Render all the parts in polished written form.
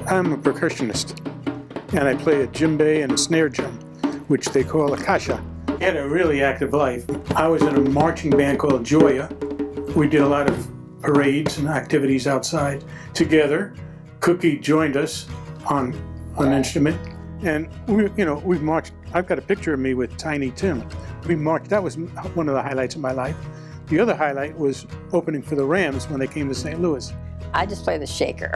I'm a percussionist, and I play a djembe and a snare drum, which they call a kasha. I had a really active life. I was in a marching band called Joya. We did a lot of parades and activities outside together. Cookie joined us on an instrument, and we marched. I've got a picture of me with Tiny Tim. We marched. That was one of the highlights of my life. The other highlight was opening for the Rams when they came to St. Louis. I just play the shaker.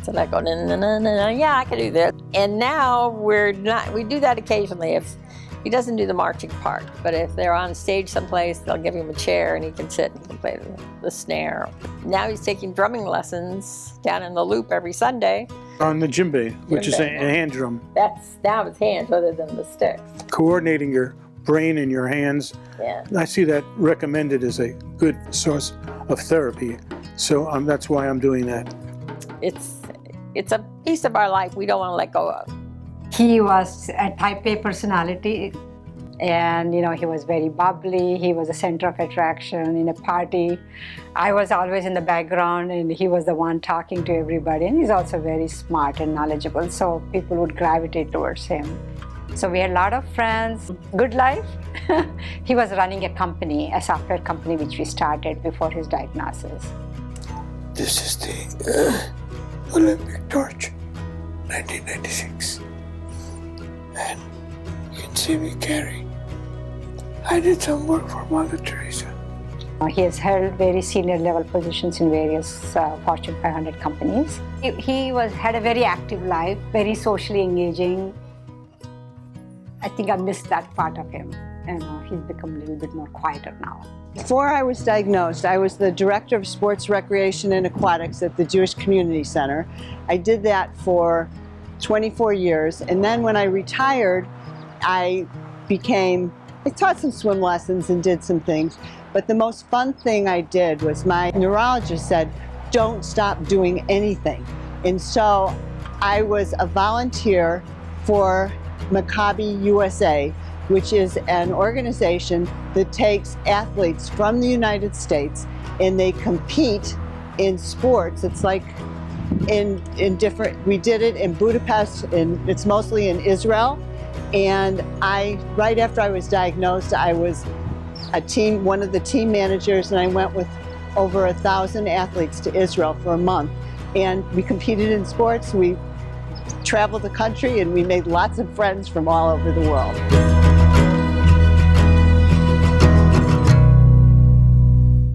So I go, no, yeah, I can do that. And now we do that occasionally if he doesn't do the marching part, but if they're on stage someplace, they'll give him a chair and he can sit and he can play the snare. Now he's taking drumming lessons down in the Loop every Sunday. On the djembe, which is a hand drum. That's now his hands other than the sticks. Coordinating your brain and your hands. Yeah. I see that recommended as a good source of therapy. So that's why I'm doing that. It's a piece of our life we don't want to let go of. He was a type A personality, and he was very bubbly. He was a center of attraction in a party. I was always in the background, and he was the one talking to everybody. And he's also very smart and knowledgeable, so people would gravitate towards him. So we had a lot of friends. Good life. He was running a company, a software company, which we started before his diagnosis. This is the Olympic torch, 1996. And you can see me carry. I did some work for Mother Teresa. He has held very senior level positions in various Fortune 500 companies. He had a very active life, very socially engaging. I think I missed that part of him. He's become a little bit more quieter now. Before I was diagnosed, I was the Director of Sports, Recreation, and Aquatics at the Jewish Community Center. I did that for 24 years, and then when I retired, I taught some swim lessons and did some things, but the most fun thing I did was my neurologist said, don't stop doing anything. And so I was a volunteer for Maccabi USA, which is an organization that takes athletes from the United States and they compete in sports. It's like in different, we did it in Budapest, and it's mostly in Israel. And right after I was diagnosed, I was one of the team managers, and I went with over 1,000 athletes to Israel for a month. And we competed in sports, we traveled the country, and we made lots of friends from all over the world.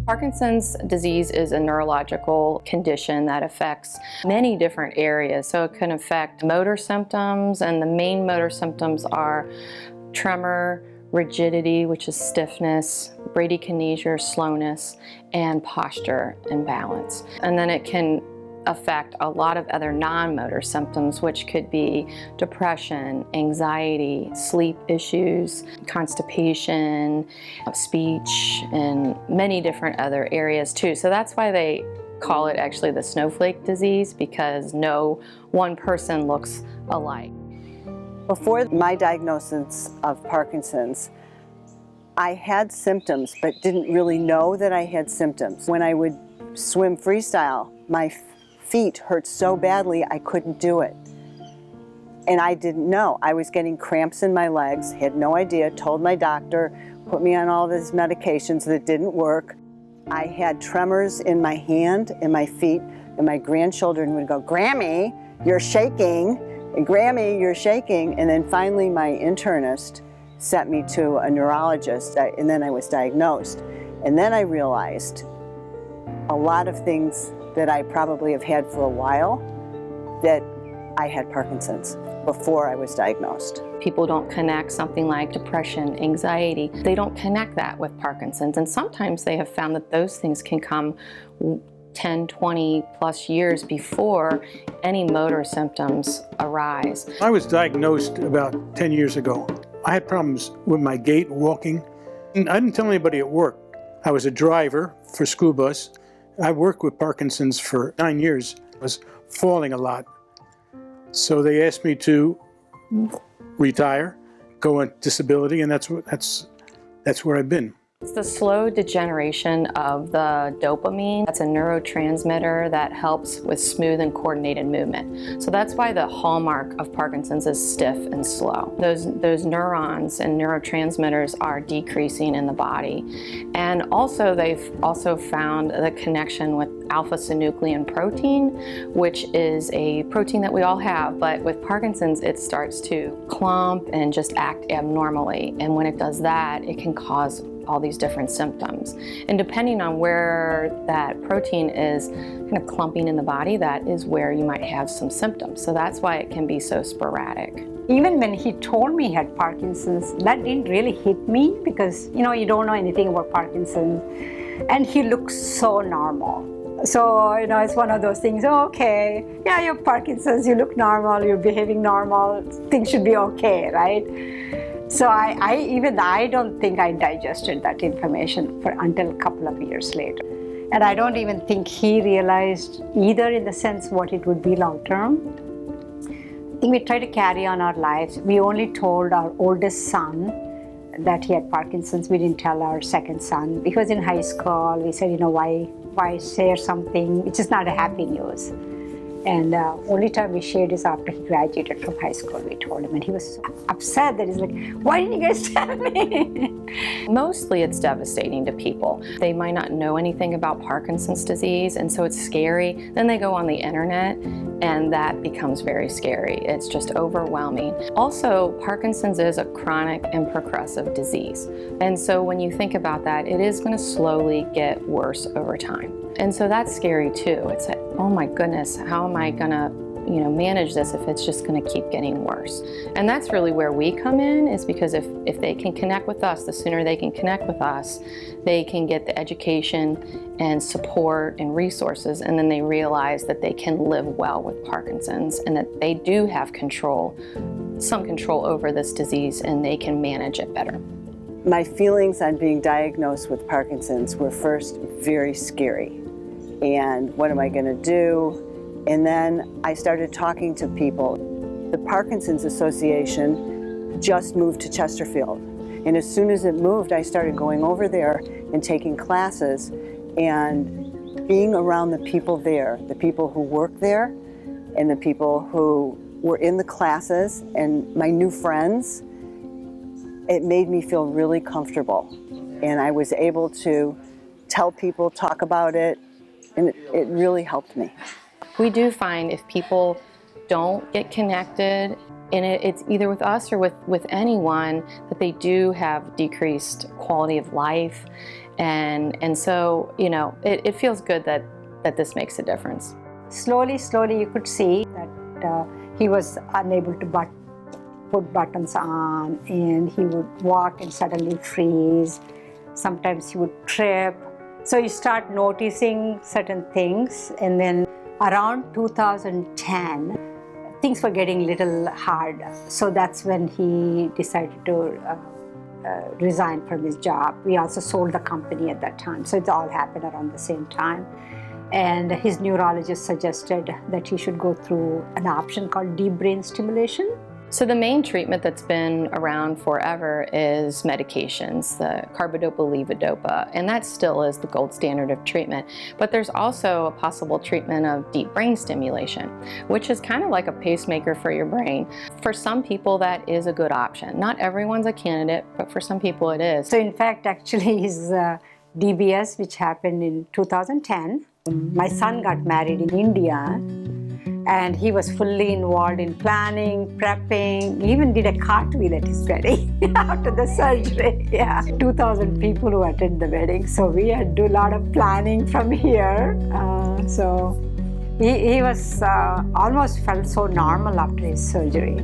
Parkinson's disease is a neurological condition that affects many different areas. So it can affect motor symptoms, and the main motor symptoms are tremor, rigidity, which is stiffness, bradykinesia, slowness, and posture imbalance. And then it can affect a lot of other non-motor symptoms, which could be depression, anxiety, sleep issues, constipation, speech, and many different other areas too. So that's why they call it actually the snowflake disease, because no one person looks alike. Before my diagnosis of Parkinson's, I had symptoms but didn't really know that I had symptoms. When I would swim freestyle, my feet hurt so badly I couldn't do it. And I didn't know. I was getting cramps in my legs, had no idea, told my doctor, put me on all these medications that didn't work. I had tremors in my hand and my feet, and my grandchildren would go, Grammy, you're shaking, and Grammy, you're shaking. And then finally my internist sent me to a neurologist, and then I was diagnosed. And then I realized a lot of things that I probably have had for a while, that I had Parkinson's before I was diagnosed. People don't connect something like depression, anxiety. They don't connect that with Parkinson's. And sometimes they have found that those things can come 10, 20 plus years before any motor symptoms arise. I was diagnosed about 10 years ago. I had problems with my gait, walking. And I didn't tell anybody at work. I was a driver for school bus. I worked with Parkinson's for 9 years. I was falling a lot. So they asked me to retire, go on disability, and that's where I've been. It's the slow degeneration of the dopamine. That's a neurotransmitter that helps with smooth and coordinated movement. So that's why the hallmark of Parkinson's is stiff and slow. Those neurons and neurotransmitters are decreasing in the body. And also they've also found the connection with alpha-synuclein protein, which is a protein that we all have, but with Parkinson's it starts to clump and just act abnormally. And when it does that, it can cause all these different symptoms. And depending on where that protein is kind of clumping in the body, that is where you might have some symptoms. So that's why it can be so sporadic. Even when he told me he had Parkinson's, that didn't really hit me because, you know, you don't know anything about Parkinson's. And he looks so normal. So, you know, it's one of those things, oh, okay, yeah, you have Parkinson's, you look normal, you're behaving normal, things should be okay, right? So I don't think I digested that information until a couple of years later. And I don't even think he realized either in the sense what it would be long term. I think we tried to carry on our lives. We only told our oldest son that he had Parkinson's. We didn't tell our second son. He was in high school. We said, you know, why share something which is not a happy news? And only time we shared is after he graduated from high school. We told him, and he was so upset that he's like, why didn't you guys tell me? Mostly it's devastating to people. They might not know anything about Parkinson's disease, and so it's scary. Then they go on the internet, and that becomes very scary. It's just overwhelming. Also, Parkinson's is a chronic and progressive disease. And so when you think about that, it is going to slowly get worse over time. And so that's scary too. It's like, oh my goodness, how am I gonna, manage this if it's just gonna keep getting worse? And that's really where we come in, is because if they can connect with us, the sooner they can connect with us, they can get the education and support and resources, and then they realize that they can live well with Parkinson's and that they do have some control over this disease, and they can manage it better. My feelings on being diagnosed with Parkinson's were first very scary. And what am I going to do? And then I started talking to people. The Parkinson's Association just moved to Chesterfield. And as soon as it moved, I started going over there and taking classes and being around the people there, the people who work there and the people who were in the classes and my new friends. It made me feel really comfortable. And I was able to tell people, talk about it, and it really helped me. We do find if people don't get connected, and it's either with us or with anyone, that they do have decreased quality of life. And so, it feels good that this makes a difference. Slowly, you could see that he was unable to put buttons on, and he would walk and suddenly freeze. Sometimes he would trip. So you start noticing certain things, and then around 2010, things were getting a little hard. So that's when he decided to resign from his job. We also sold the company at that time, so it all happened around the same time. And his neurologist suggested that he should go through an option called deep brain stimulation. So the main treatment that's been around forever is medications, the carbidopa-levodopa, and that still is the gold standard of treatment. But there's also a possible treatment of deep brain stimulation, which is kind of like a pacemaker for your brain. For some people, that is a good option. Not everyone's a candidate, but for some people it is. So in fact, actually his DBS, which happened in 2010, my son got married in India, and he was fully involved in planning, prepping, he even did a cartwheel at his wedding after the surgery. Yeah, 2,000 people who attended the wedding. So we had to do a lot of planning from here. So he was almost felt so normal after his surgery.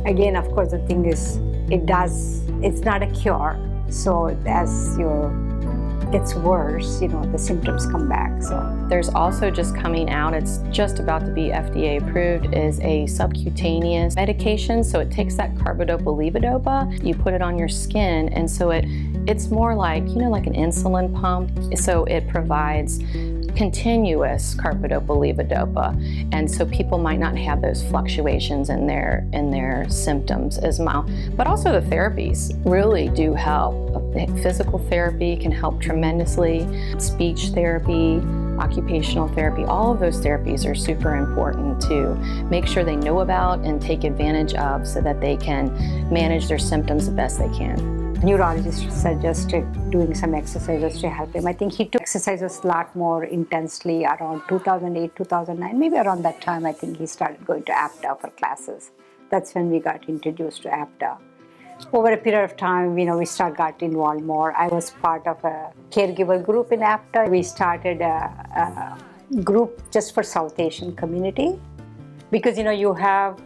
Again, of course, the thing is, it's not a cure. So as gets worse, the symptoms come back. So there's also just coming out, it's just about to be FDA approved, is a subcutaneous medication. So it takes that carbidopa-levodopa, you put it on your skin, and so it's more like, like an insulin pump. So it provides continuous carbidopa-levodopa, and so people might not have those fluctuations in their symptoms as mild. But also the therapies really do help. Physical therapy can help tremendously. Speech therapy, occupational therapy, all of those therapies are super important to make sure they know about and take advantage of so that they can manage their symptoms the best they can. Neurologist suggested doing some exercises to help him. I think he took exercises a lot more intensely around 2008, 2009, maybe around that time. I think he started going to APDA for classes. That's when we got introduced to APDA. Over a period of time, we got involved more. I was part of a caregiver group in APDA. We started a group just for South Asian community, because you have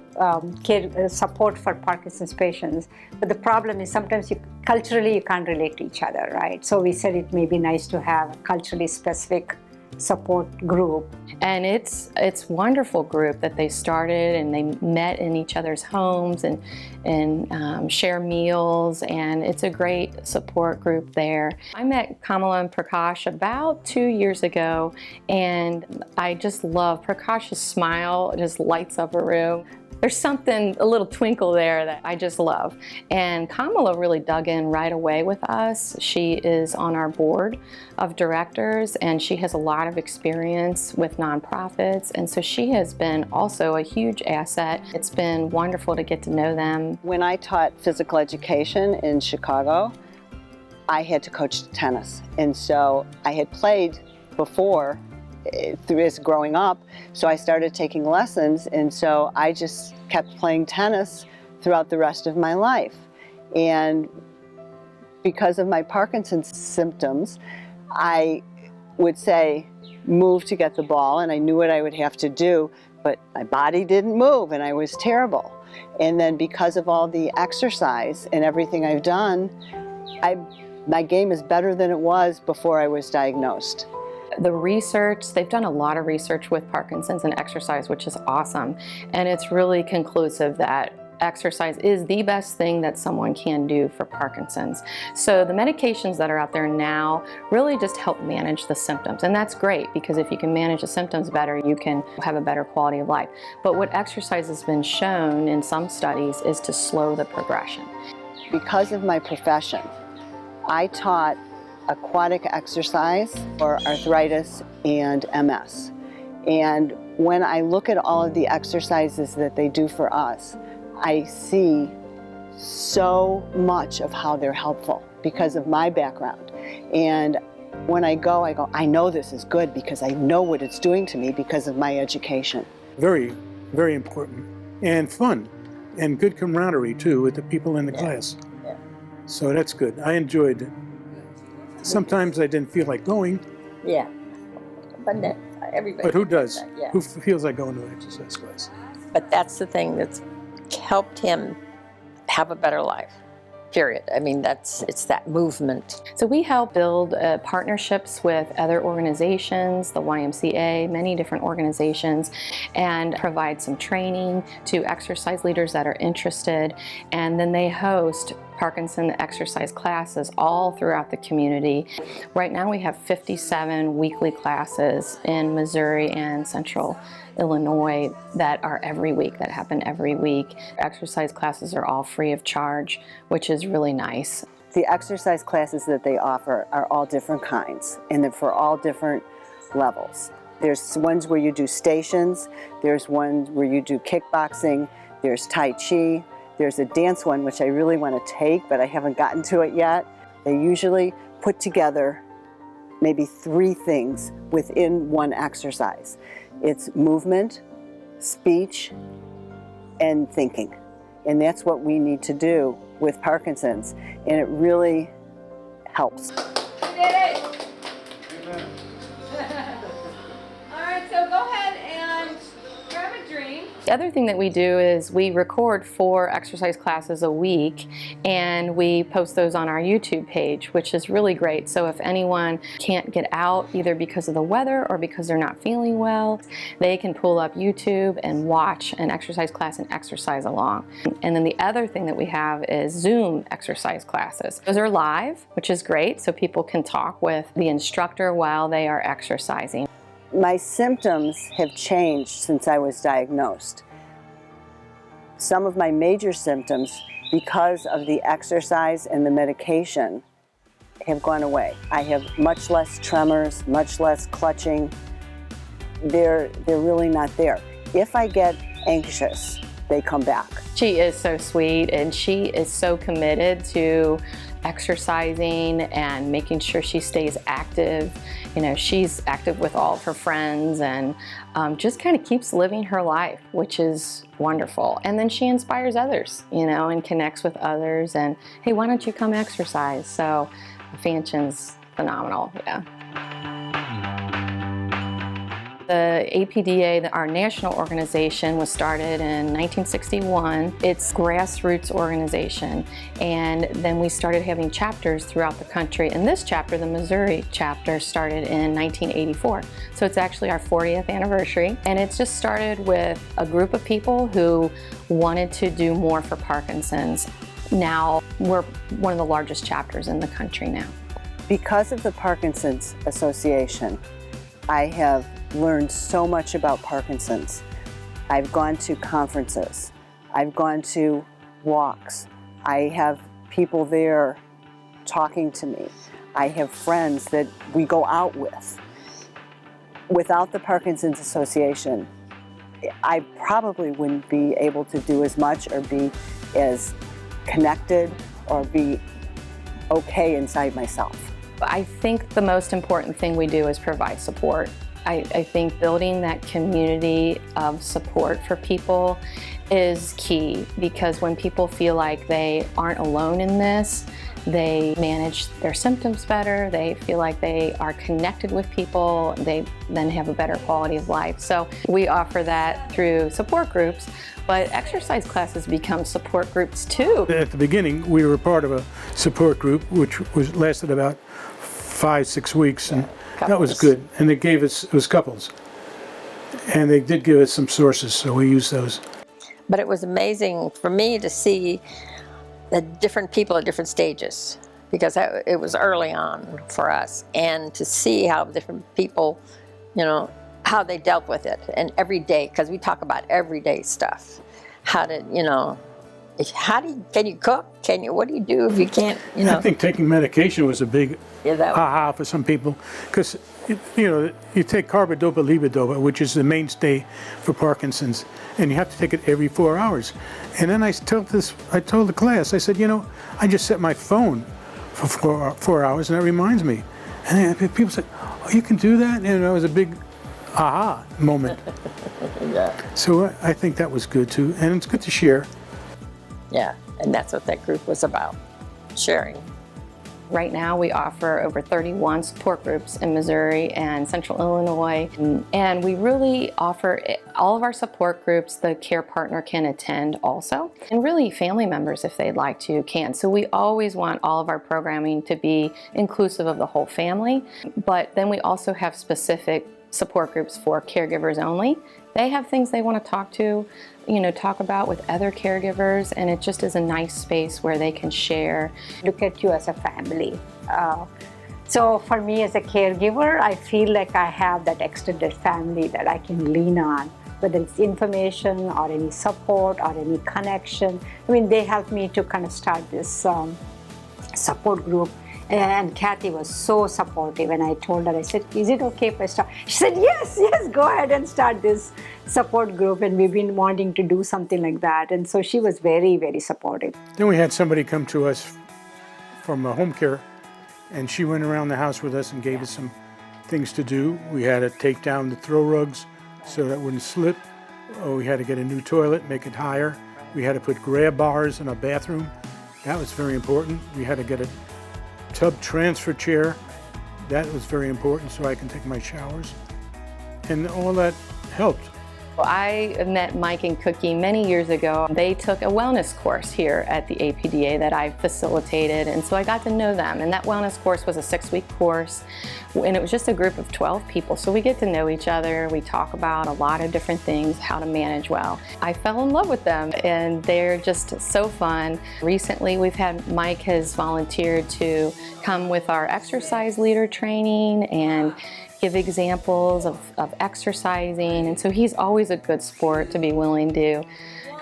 care support for Parkinson's patients, but the problem is sometimes culturally you can't relate to each other, right? So we said it may be nice to have a culturally specific support group. And it's wonderful group that they started, and they met in each other's homes and share meals, and it's a great support group there. I met Kamala and Prakash about 2 years ago, and I just love Prakash's smile. It just lights up a room. There's something, a little twinkle there that I just love. And Kamala really dug in right away with us. She is on our board of directors, and she has a lot of experience with nonprofits. And so she has been also a huge asset. It's been wonderful to get to know them. When I taught physical education in Chicago, I had to coach tennis. And so I had played before through this growing up, so I started taking lessons, and so I just kept playing tennis throughout the rest of my life. And because of my Parkinson's symptoms, I would say move to get the ball, and I knew what I would have to do, but my body didn't move, and I was terrible. And then because of all the exercise and everything I've done, my game is better than it was before I was diagnosed. The research, they've done a lot of research with Parkinson's and exercise, which is awesome. And it's really conclusive that exercise is the best thing that someone can do for Parkinson's. So the medications that are out there now really just help manage the symptoms. And that's great, because if you can manage the symptoms better, you can have a better quality of life. But what exercise has been shown in some studies is to slow the progression. Because of my profession, I taught aquatic exercise for arthritis and MS. And when I look at all of the exercises that they do for us, I see so much of how they're helpful because of my background. And when I go, I know this is good because I know what it's doing to me because of my education. Very, very important. And fun. And good camaraderie, too, with the people in the class. Yeah. So that's good. I enjoyed it. Sometimes I didn't feel like going. Yeah. But everybody. But who does? That, yeah. Who feels like going to an exercise class? But that's the thing that's helped him have a better life. Period. I mean, it's that movement. So we help build partnerships with other organizations, the YMCA, many different organizations, and provide some training to exercise leaders that are interested. And then they host Parkinson exercise classes all throughout the community. Right now we have 57 weekly classes in Missouri and Central Illinois that are every week, that happen every week. Exercise classes are all free of charge, which is really nice. The exercise classes that they offer are all different kinds, and they're for all different levels. There's ones where you do stations, there's ones where you do kickboxing, there's Tai Chi, there's a dance one which I really want to take, but I haven't gotten to it yet. They usually put together maybe 3 things within one exercise. It's movement, speech, and thinking. And that's what we need to do with Parkinson's, and it really helps. You did it! Amen. All right, so go ahead and grab a drink. The other thing that we do is we record 4 exercise classes a week, and we post those on our YouTube page, which is really great. So if anyone can't get out either because of the weather or because they're not feeling well, they can pull up YouTube and watch an exercise class and exercise along. And then the other thing that we have is Zoom exercise classes. Those are live, which is great, so people can talk with the instructor while they are exercising. My symptoms have changed since I was diagnosed. Some of my major symptoms, because of the exercise and the medication, have gone away. I have much less tremors, much less clutching. They're really not there. If I get anxious, they come back. She is so sweet, and she is so committed to exercising and making sure she stays active. You know, she's active with all of her friends and just kind of keeps living her life, which is wonderful. And then she inspires others, you know, and connects with others. And hey, why don't you come exercise? So Fanchin's phenomenal, yeah. The APDA, our national organization, was started in 1961. It's a grassroots organization, and then we started having chapters throughout the country. And this chapter, the Missouri chapter, started in 1984. So it's actually our 40th anniversary, and it's just started with a group of people who wanted to do more for Parkinson's. Now we're one of the largest chapters in the country now. Because of the Parkinson's Association, I have learned so much about Parkinson's. I've gone to conferences. I've gone to walks. I have people there talking to me. I have friends that we go out with. Without the Parkinson's Association, I probably wouldn't be able to do as much or be as connected or be okay inside myself. I think the most important thing we do is provide support. I think building that community of support for people is key, because when people feel like they aren't alone in this, they manage their symptoms better, they feel like they are connected with people, they then have a better quality of life. So we offer that through support groups, but exercise classes become support groups too. At the beginning, we were part of a support group, which lasted about 5-6 weeks, and that was good. And they gave us, it was couples, and they did give us some sources, so we used those. But it was amazing for me to see the different people at different stages, because it was early on for us, and to see how different people, you know, how they dealt with it, and every day, because we talk about everyday stuff. How to, you know, can you cook? What do you do if you can't, you know? I think taking medication was a big aha for some people, because, you know, you take carbidopa levodopa, which is the mainstay for Parkinson's, and you have to take it every 4 hours. And then I told the class, I said, you know, I just set my phone for 4 hours, and that reminds me. And people said, oh, you can do that? And it was a big aha moment. Yeah. So I think that was good too, and it's good to share. Yeah, and that's what that group was about, sharing. Right now we offer over 31 support groups in Missouri and Central Illinois, and we really offer all of our support groups. The care partner can attend also, and really family members, if they'd like to, can. So we always want all of our programming to be inclusive of the whole family, but then we also have specific support groups for caregivers only. They have things they want to talk about with other caregivers, and it just is a nice space where they can share. Look at you as a family. So for me as a caregiver, I feel like I have that extended family that I can lean on, whether it's information or any support or any connection. I mean, they helped me to kind of start this support group. And Kathy was so supportive, and I told her, I said, is it okay if I start? She said, yes, go ahead and start this support group, and we've been wanting to do something like that. And so she was very, very supportive. Then we had somebody come to us from home care, and she went around the house with us and gave us some things to do. We had to take down the throw rugs so that it wouldn't slip. We had to get a new toilet, make it higher. We had to put grab bars in our bathroom. That was very important. We had to get a tub transfer chair. That was very important so I can take my showers. And all that helped. I met Mike and Cookie many years ago. They took a wellness course here at the APDA that I facilitated, and so I got to know them. And that wellness course was a 6-week course, and it was just a group of 12 people. So we get to know each other. We talk about a lot of different things, how to manage well. I fell in love with them, and they're just so fun. Recently, Mike has volunteered to come with our exercise leader training, and give examples of exercising. And so he's always a good sport to be willing to,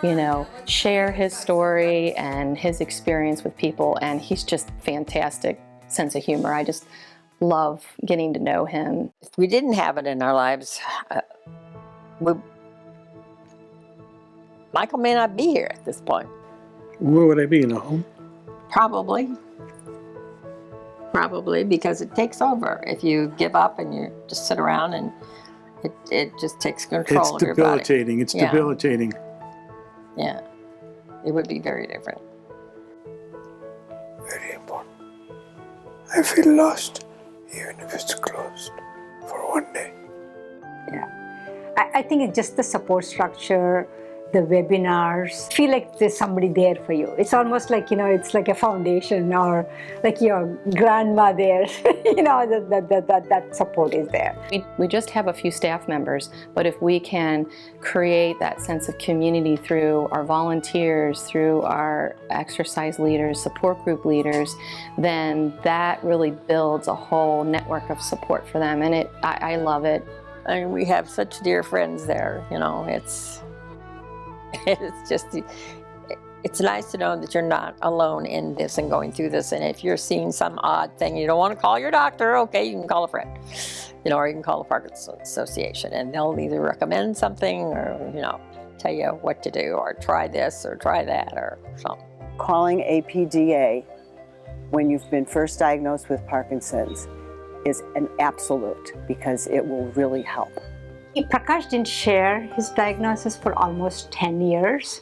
you know, share his story and his experience with people. And he's just fantastic sense of humor. I just love getting to know him. If we didn't have it in our lives, Michael may not be here at this point. Where would I be, in a home? Probably, because it takes over. If you give up and you just sit around, and it just takes control of your body. It's debilitating. Yeah, it would be very different. Very important. I feel lost, even if it's closed for one day. Yeah, I think it's just the support structure, the webinars. Feel like there's somebody there for you. It's almost like, you know, it's like a foundation, or like your grandma there. You know, that support is there. We just have a few staff members, but if we can create that sense of community through our volunteers, through our exercise leaders, support group leaders, then that really builds a whole network of support for them. And I love it. I mean, we have such dear friends there, you know, it's just, it's nice to know that you're not alone in this and going through this. And if you're seeing some odd thing, you don't want to call your doctor, okay, you can call a friend, you know, or you can call the Parkinson Association, and they'll either recommend something or, you know, tell you what to do, or try this or try that or something. Calling APDA when you've been first diagnosed with Parkinson's is an absolute, because it will really help. Prakash didn't share his diagnosis for almost 10 years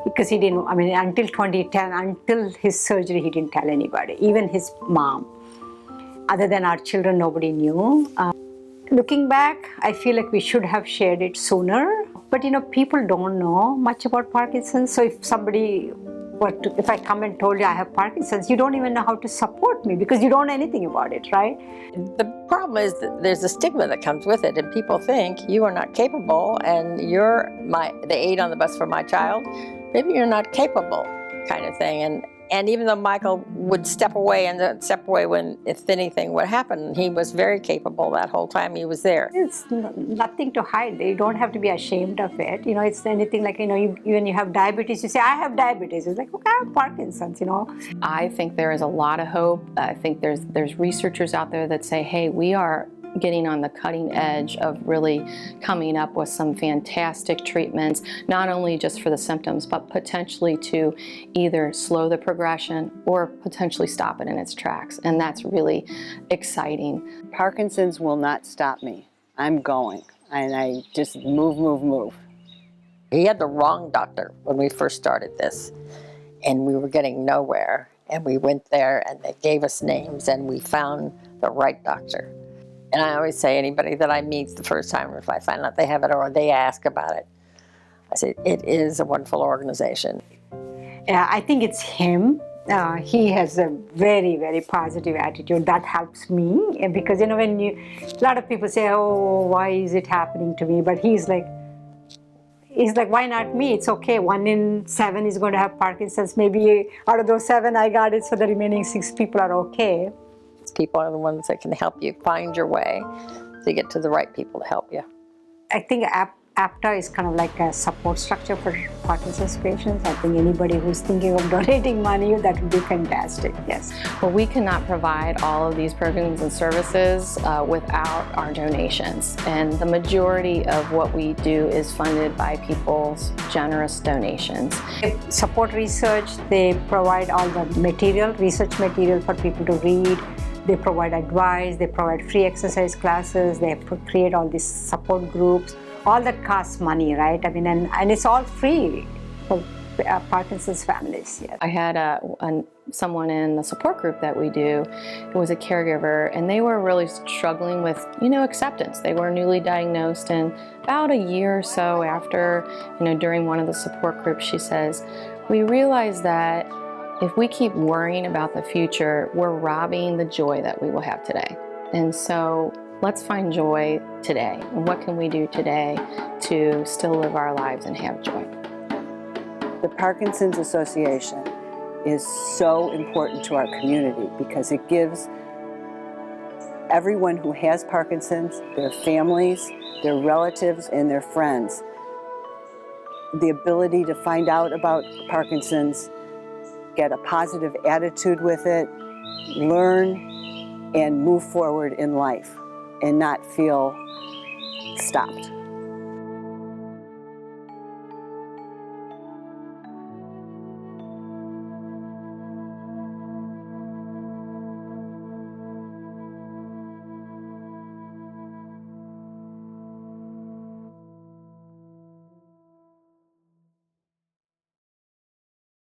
because he didn't, I mean, until 2010, until his surgery, he didn't tell anybody, even his mom. Other than our children, nobody knew. Looking back, I feel like we should have shared it sooner. But, you know, people don't know much about Parkinson's. So if somebody if I come and told you I have Parkinson's, you don't even know how to support me because you don't know anything about it, right? The problem is that there's a stigma that comes with it, and people think you are not capable, and you're the aide on the bus for my child. Maybe you're not capable, kind of thing. And even though Michael would step away when, if anything would happen, he was very capable that whole time he was there. It's nothing to hide. You don't have to be ashamed of it. You know, it's anything like, you know, when you have diabetes, you say, I have diabetes. It's like, okay, I have Parkinson's, you know. I think there is a lot of hope. I think there's researchers out there that say, hey, we are getting on the cutting edge of really coming up with some fantastic treatments, not only just for the symptoms, but potentially to either slow the progression or potentially stop it in its tracks. And that's really exciting. Parkinson's will not stop me. I'm going, and I just move. He had the wrong doctor when we first started this, and we were getting nowhere. And we went there, and they gave us names, and we found the right doctor. And I always say, anybody that I meet the first time, if I find out they have it or they ask about it, I say, it is a wonderful organization. Yeah, I think it's him. He has a very, very positive attitude. That helps me, because, you know, a lot of people say, oh, why is it happening to me? But he's like, why not me? It's okay. 1 in 7 is going to have Parkinson's. Maybe out of those 7, I got it, so the remaining 6 people are okay. People are the ones that can help you find your way to get to the right people to help you. I think APDA is kind of like a support structure for Parkinson's patients. I think anybody who's thinking of donating money, that would be fantastic, yes. Well, we cannot provide all of these programs and services without our donations. And the majority of what we do is funded by people's generous donations. They support research. They provide all the material, research material for people to read. They provide advice. They provide free exercise classes. They create all these support groups. All that costs money, right? I mean, and it's all free for Parkinson's families. Yes. I had someone in the support group that we do who was a caregiver, and they were really struggling with, you know, acceptance. They were newly diagnosed, and about a year or so after, you know, during one of the support groups, she says, we realize that if we keep worrying about the future, we're robbing the joy that we will have today. And so let's find joy today. And what can we do today to still live our lives and have joy? The Parkinson's Association is so important to our community because it gives everyone who has Parkinson's, their families, their relatives, and their friends, the ability to find out about Parkinson's, get a positive attitude with it, learn, and move forward in life, and not feel stopped.